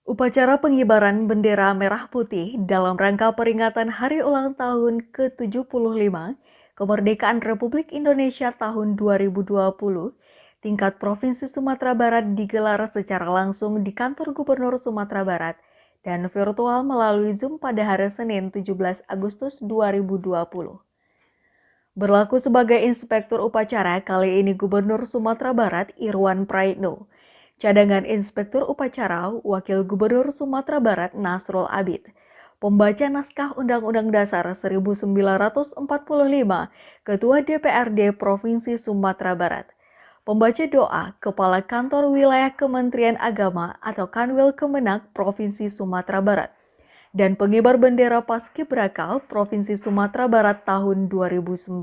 Upacara pengibaran bendera merah putih dalam rangka peringatan Hari Ulang Tahun ke-75 Kemerdekaan Republik Indonesia tahun 2020 tingkat Provinsi Sumatera Barat digelar secara langsung di kantor Gubernur Sumatera Barat dan virtual melalui Zoom pada hari Senin 17 Agustus 2020. Berlaku sebagai inspektur upacara, kali ini Gubernur Sumatera Barat Irwan Praitno, cadangan inspektur upacara Wakil Gubernur Sumatera Barat Nasrul Abid, pembaca naskah Undang-Undang Dasar 1945, Ketua DPRD Provinsi Sumatera Barat, pembaca doa Kepala Kantor Wilayah Kementerian Agama atau Kanwil Kemenak Provinsi Sumatera Barat, dan pengibar bendera Paskibraka Provinsi Sumatera Barat tahun 2019.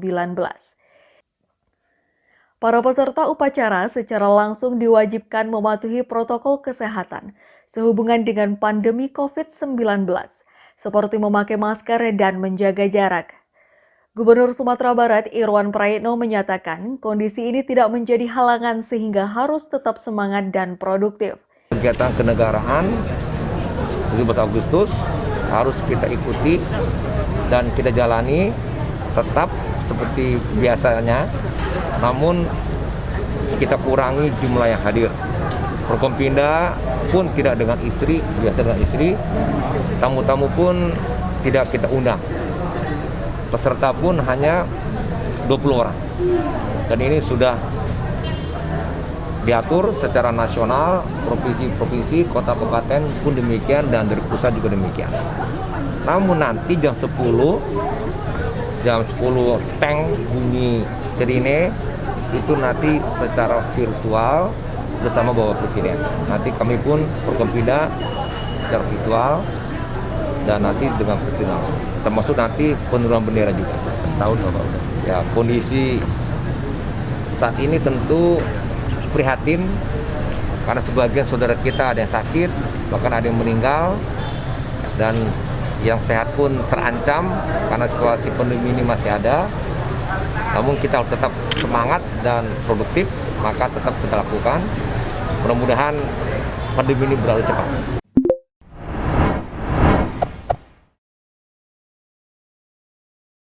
Para peserta upacara secara langsung diwajibkan mematuhi protokol kesehatan sehubungan dengan pandemi COVID-19, seperti memakai masker dan menjaga jarak. Gubernur Sumatera Barat Irwan Praitno menyatakan kondisi ini tidak menjadi halangan sehingga harus tetap semangat dan produktif. Kegiatan kenegaraan 17 Agustus harus kita ikuti dan kita jalani tetap seperti biasanya, namun kita kurangi jumlah yang hadir. Forkompinda pun tidak dengan istri, biasa dengan istri. Tamu-tamu pun tidak kita undang. Peserta pun hanya 20 orang. Dan ini sudah diatur secara nasional, provinsi-provinsi, kota kabupaten pun demikian, dan dari pusat juga demikian. Namun nanti jam 10 tank bunyi sirine itu nanti secara virtual bersama Bapak Presiden. Nanti kami pun Forkompinda secara virtual dan nanti dengan Presiden, termasuk nanti penurunan bendera juga. Tahun Bapak. Ya, kondisi saat ini tentu prihatin karena sebagian saudara kita ada yang sakit, bahkan ada yang meninggal, dan yang sehat pun terancam karena situasi pandemi ini masih ada. Namun kita harus tetap semangat dan produktif, maka tetap kita lakukan. Mudah-mudahan pandemi ini berlalu cepat.